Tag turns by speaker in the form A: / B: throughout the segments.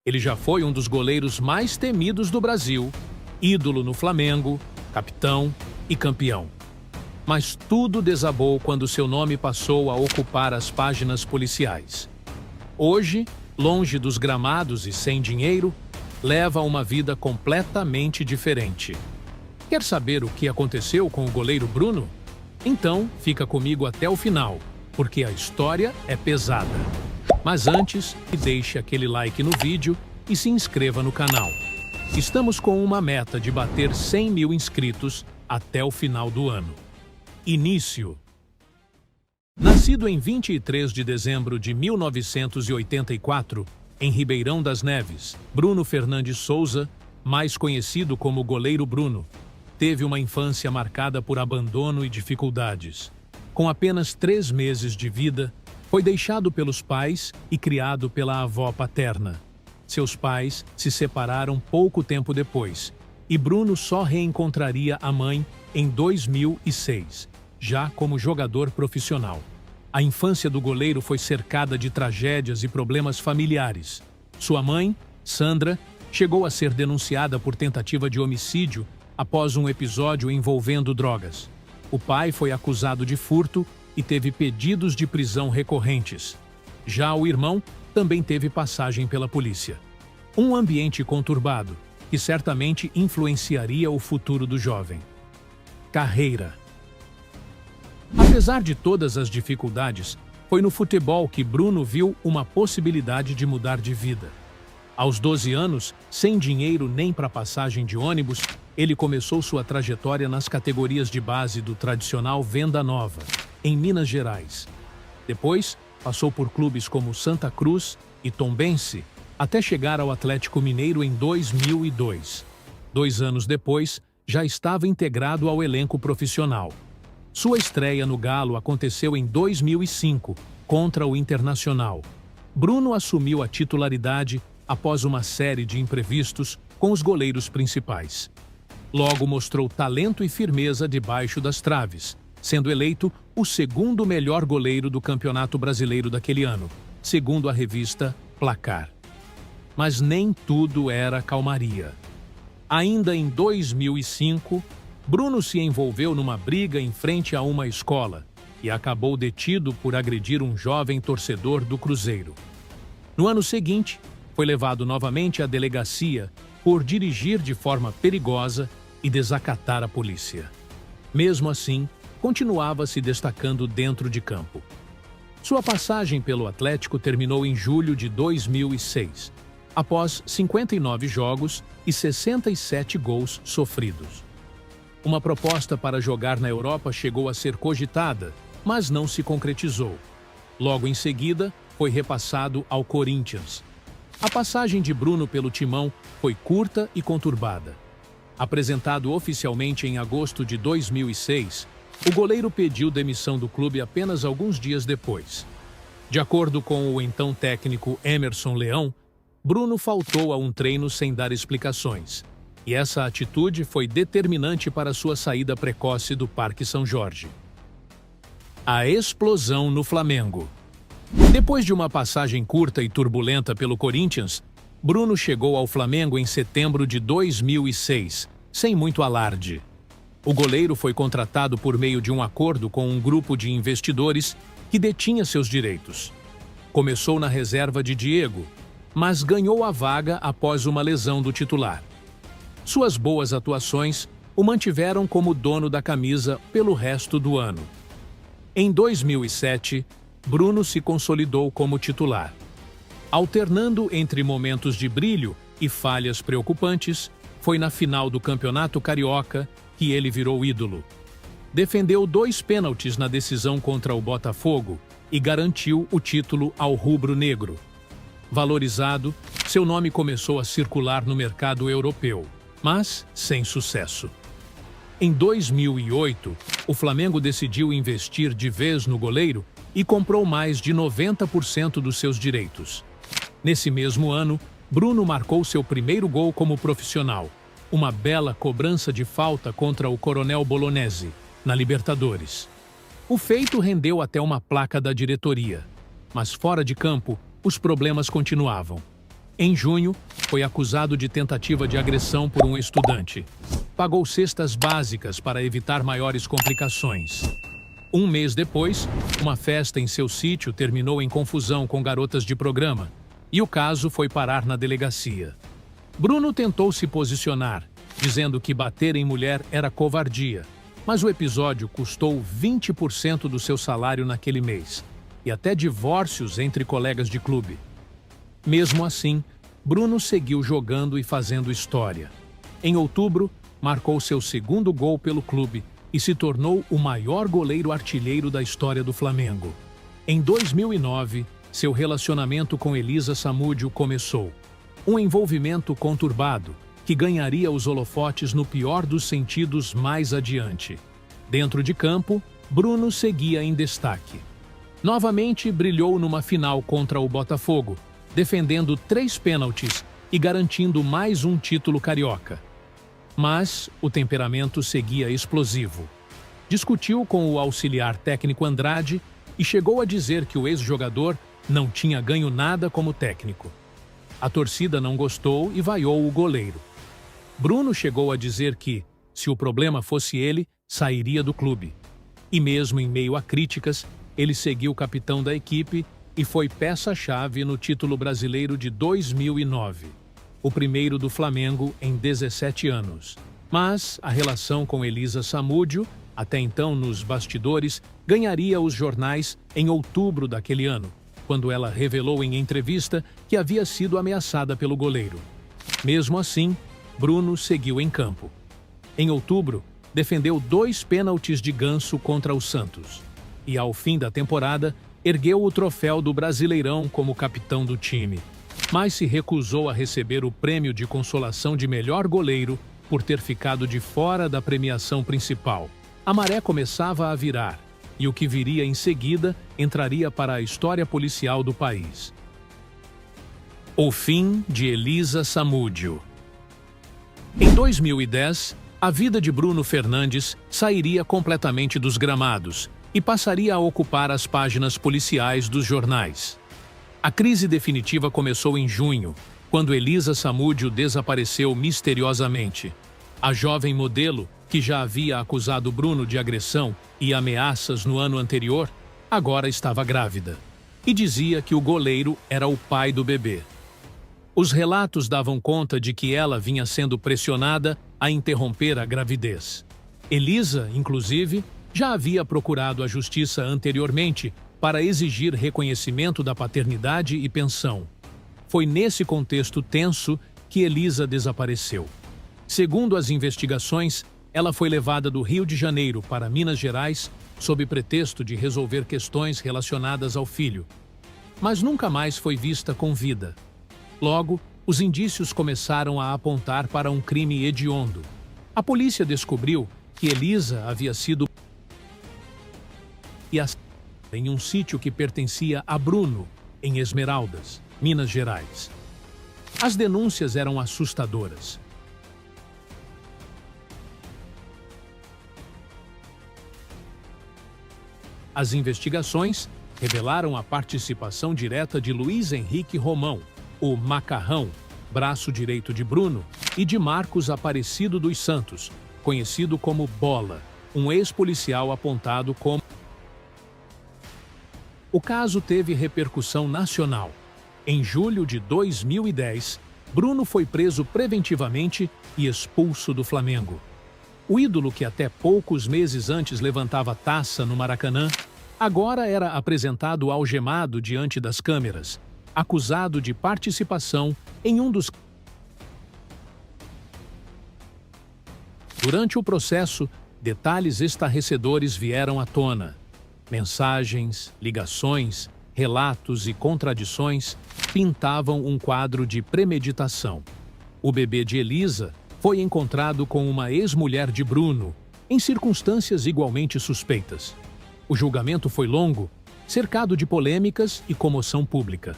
A: Ele já foi um dos goleiros mais temidos do Brasil, ídolo no Flamengo, capitão e campeão. Mas tudo desabou quando seu nome passou a ocupar as páginas policiais. Hoje, longe dos gramados e sem dinheiro, leva uma vida completamente diferente. Quer saber o que aconteceu com o goleiro Bruno? Então, fica comigo até o final, porque a história é pesada. Mas antes, deixe aquele like no vídeo e se inscreva no canal. Estamos com uma meta de bater 100 mil inscritos até o final do ano. Início. Nascido em 23 de dezembro de 1984, em Ribeirão das Neves, Bruno Fernandes Souza, mais conhecido como Goleiro Bruno, teve uma infância marcada por abandono e dificuldades. Com apenas 3 meses de vida, foi deixado pelos pais e criado pela avó paterna. Seus pais se separaram pouco tempo depois, e Bruno só reencontraria a mãe em 2006, já como jogador profissional. A infância do goleiro foi cercada de tragédias e problemas familiares. Sua mãe, Sandra, chegou a ser denunciada por tentativa de homicídio após um episódio envolvendo drogas. O pai foi acusado de furto e teve pedidos de prisão recorrentes. Já o irmão também teve passagem pela polícia. Um ambiente conturbado, que certamente influenciaria o futuro do jovem. Carreira. Apesar de todas as dificuldades, foi no futebol que Bruno viu uma possibilidade de mudar de vida. Aos 12 anos, sem dinheiro nem para passagem de ônibus, ele começou sua trajetória nas categorias de base do tradicional Venda Nova, em Minas Gerais. Depois, passou por clubes como Santa Cruz e Tombense, até chegar ao Atlético Mineiro em 2002. 2 anos depois, já estava integrado ao elenco profissional. Sua estreia no Galo aconteceu em 2005, contra o Internacional. Bruno assumiu a titularidade após uma série de imprevistos com os goleiros principais. Logo mostrou talento e firmeza debaixo das traves, sendo eleito o segundo melhor goleiro do Campeonato Brasileiro daquele ano, segundo a revista Placar. Mas nem tudo era calmaria. Ainda em 2005, Bruno se envolveu numa briga em frente a uma escola e acabou detido por agredir um jovem torcedor do Cruzeiro. No ano seguinte, foi levado novamente à delegacia por dirigir de forma perigosa e desacatar a polícia. Mesmo assim, continuava se destacando dentro de campo. Sua passagem pelo Atlético terminou em julho de 2006, após 59 jogos e 67 gols sofridos. Uma proposta para jogar na Europa chegou a ser cogitada, mas não se concretizou. Logo em seguida, foi repassado ao Corinthians. A passagem de Bruno pelo Timão foi curta e conturbada. Apresentado oficialmente em agosto de 2006, o goleiro pediu demissão do clube apenas alguns dias depois. De acordo com o então técnico Emerson Leão, Bruno faltou a um treino sem dar explicações, e essa atitude foi determinante para sua saída precoce do Parque São Jorge. A explosão no Flamengo. Depois de uma passagem curta e turbulenta pelo Corinthians, Bruno chegou ao Flamengo em setembro de 2006, sem muito alarde. O goleiro foi contratado por meio de um acordo com um grupo de investidores que detinha seus direitos. Começou na reserva de Diego, mas ganhou a vaga após uma lesão do titular. Suas boas atuações o mantiveram como dono da camisa pelo resto do ano. Em 2007, Bruno se consolidou como titular. Alternando entre momentos de brilho e falhas preocupantes, foi na final do Campeonato Carioca que ele virou ídolo. Defendeu 2 pênaltis na decisão contra o Botafogo e garantiu o título ao rubro-negro. Valorizado, seu nome começou a circular no mercado europeu, mas sem sucesso. Em 2008, o Flamengo decidiu investir de vez no goleiro e comprou mais de 90% dos seus direitos. Nesse mesmo ano, Bruno marcou seu primeiro gol como profissional, uma bela cobrança de falta contra o Coronel Bolognesi, na Libertadores. O feito rendeu até uma placa da diretoria, mas fora de campo, os problemas continuavam. Em junho, foi acusado de tentativa de agressão por um estudante. Pagou cestas básicas para evitar maiores complicações. Um mês depois, uma festa em seu sítio terminou em confusão com garotas de programa, e o caso foi parar na delegacia. Bruno tentou se posicionar, dizendo que bater em mulher era covardia, mas o episódio custou 20% do seu salário naquele mês, e até divórcios entre colegas de clube. Mesmo assim, Bruno seguiu jogando e fazendo história. Em outubro, marcou seu segundo gol pelo clube e se tornou o maior goleiro artilheiro da história do Flamengo. Em 2009, seu relacionamento com Elisa Samúdio começou. Um envolvimento conturbado, que ganharia os holofotes no pior dos sentidos mais adiante. Dentro de campo, Bruno seguia em destaque. Novamente brilhou numa final contra o Botafogo, defendendo 3 pênaltis e garantindo mais um título carioca. Mas o temperamento seguia explosivo. Discutiu com o auxiliar técnico Andrade e chegou a dizer que o ex-jogador não tinha ganho nada como técnico. A torcida não gostou e vaiou o goleiro. Bruno chegou a dizer que, se o problema fosse ele, sairia do clube. E mesmo em meio a críticas, ele seguiu capitão da equipe e foi peça-chave no título brasileiro de 2009, o primeiro do Flamengo em 17 anos. Mas a relação com Elisa Samúdio, até então nos bastidores, ganharia os jornais em outubro daquele ano, quando ela revelou em entrevista que havia sido ameaçada pelo goleiro. Mesmo assim, Bruno seguiu em campo. Em outubro, defendeu 2 pênaltis de Ganso contra o Santos. E ao fim da temporada, ergueu o troféu do Brasileirão como capitão do time, mas se recusou a receber o prêmio de consolação de melhor goleiro por ter ficado de fora da premiação principal. A maré começava a virar, e o que viria em seguida entraria para a história policial do país. O fim de Elisa Samúdio. Em 2010, a vida de Bruno Fernandes sairia completamente dos gramados e passaria a ocupar as páginas policiais dos jornais. A crise definitiva começou em junho, quando Elisa Samúdio desapareceu misteriosamente. A jovem modelo, que já havia acusado Bruno de agressão e ameaças no ano anterior, agora estava grávida e dizia que o goleiro era o pai do bebê. Os relatos davam conta de que ela vinha sendo pressionada a interromper a gravidez. Elisa, inclusive, já havia procurado a justiça anteriormente para exigir reconhecimento da paternidade e pensão. Foi nesse contexto tenso que Elisa desapareceu. Segundo as investigações, ela foi levada do Rio de Janeiro para Minas Gerais sob pretexto de resolver questões relacionadas ao filho. Mas nunca mais foi vista com vida. Logo, os indícios começaram a apontar para um crime hediondo. A polícia descobriu que Elisa havia sido em um sítio que pertencia a Bruno, em Esmeraldas, Minas Gerais. As denúncias eram assustadoras. As investigações revelaram a participação direta de Luiz Henrique Romão, o Macarrão, braço direito de Bruno, e de Marcos Aparecido dos Santos, conhecido como Bola, um ex-policial apontado como... O caso teve repercussão nacional. Em julho de 2010, Bruno foi preso preventivamente e expulso do Flamengo. O ídolo que até poucos meses antes levantava taça no Maracanã, agora era apresentado algemado diante das câmeras, acusado de participação em um dos... Durante o processo, detalhes estarrecedores vieram à tona. Mensagens, ligações, relatos e contradições pintavam um quadro de premeditação. O bebê de Elisa foi encontrado com uma ex-mulher de Bruno, em circunstâncias igualmente suspeitas. O julgamento foi longo, cercado de polêmicas e comoção pública.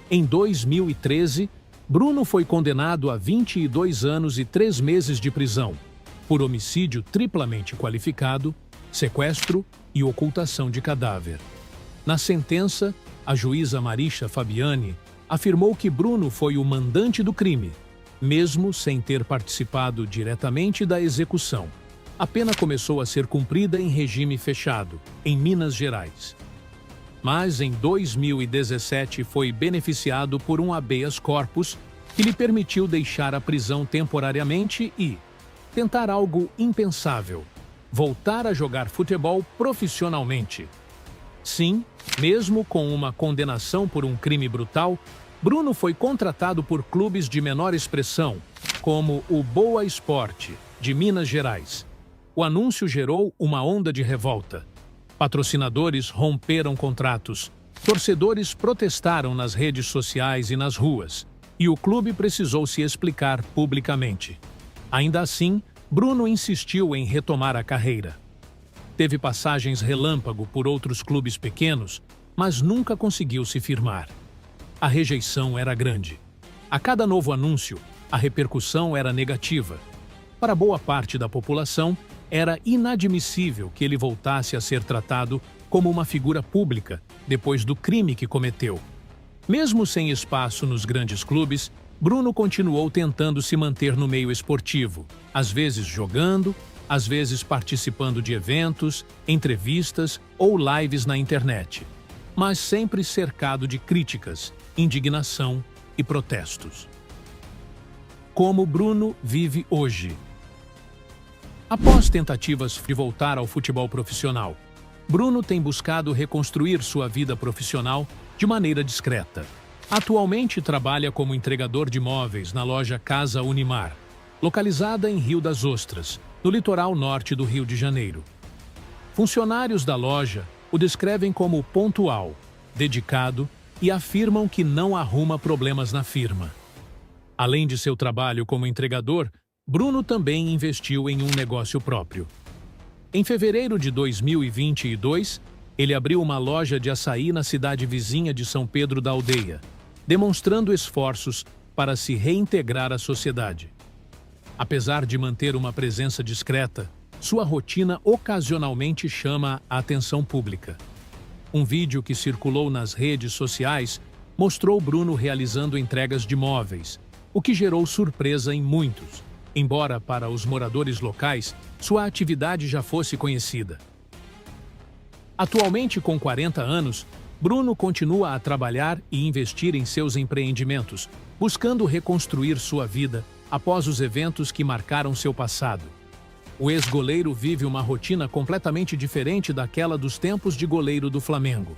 A: Em 2013, Bruno foi condenado a 22 anos e 3 meses de prisão, por homicídio triplamente qualificado, sequestro e ocultação de cadáver. Na sentença, a juíza Marisha Fabiani afirmou que Bruno foi o mandante do crime, mesmo sem ter participado diretamente da execução. A pena começou a ser cumprida em regime fechado, em Minas Gerais. Mas em 2017 foi beneficiado por um habeas corpus que lhe permitiu deixar a prisão temporariamente e tentar algo impensável: voltar a jogar futebol profissionalmente. Sim, mesmo com uma condenação por um crime brutal, Bruno foi contratado por clubes de menor expressão, como o Boa Esporte, de Minas Gerais. O anúncio gerou uma onda de revolta. Patrocinadores romperam contratos, torcedores protestaram nas redes sociais e nas ruas, e o clube precisou se explicar publicamente. Ainda assim, Bruno insistiu em retomar a carreira. Teve passagens relâmpago por outros clubes pequenos, mas nunca conseguiu se firmar. A rejeição era grande. A cada novo anúncio, a repercussão era negativa. Para boa parte da população, era inadmissível que ele voltasse a ser tratado como uma figura pública depois do crime que cometeu. Mesmo sem espaço nos grandes clubes, Bruno continuou tentando se manter no meio esportivo, às vezes jogando, às vezes participando de eventos, entrevistas ou lives na internet, mas sempre cercado de críticas, indignação e protestos. Como Bruno vive hoje? Após tentativas de voltar ao futebol profissional, Bruno tem buscado reconstruir sua vida profissional de maneira discreta. Atualmente trabalha como entregador de móveis na loja Casa Unimar, localizada em Rio das Ostras, no litoral norte do Rio de Janeiro. Funcionários da loja o descrevem como pontual, dedicado e afirmam que não arruma problemas na firma. Além de seu trabalho como entregador, Bruno também investiu em um negócio próprio. Em fevereiro de 2022, ele abriu uma loja de açaí na cidade vizinha de São Pedro da Aldeia, demonstrando esforços para se reintegrar à sociedade. Apesar de manter uma presença discreta, sua rotina ocasionalmente chama a atenção pública. Um vídeo que circulou nas redes sociais mostrou Bruno realizando entregas de móveis, o que gerou surpresa em muitos, embora para os moradores locais sua atividade já fosse conhecida. Atualmente, com 40 anos, Bruno continua a trabalhar e investir em seus empreendimentos, buscando reconstruir sua vida após os eventos que marcaram seu passado. O ex-goleiro vive uma rotina completamente diferente daquela dos tempos de goleiro do Flamengo.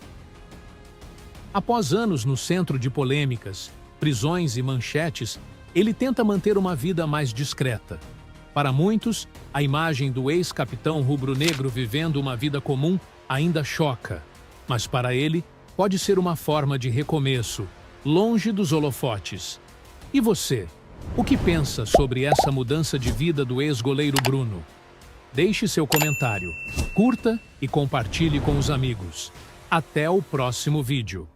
A: Após anos no centro de polêmicas, prisões e manchetes, ele tenta manter uma vida mais discreta. Para muitos, a imagem do ex-capitão rubro-negro vivendo uma vida comum ainda choca, mas para ele pode ser uma forma de recomeço, longe dos holofotes. E você? O que pensa sobre essa mudança de vida do ex-goleiro Bruno? Deixe seu comentário, curta e compartilhe com os amigos. Até o próximo vídeo.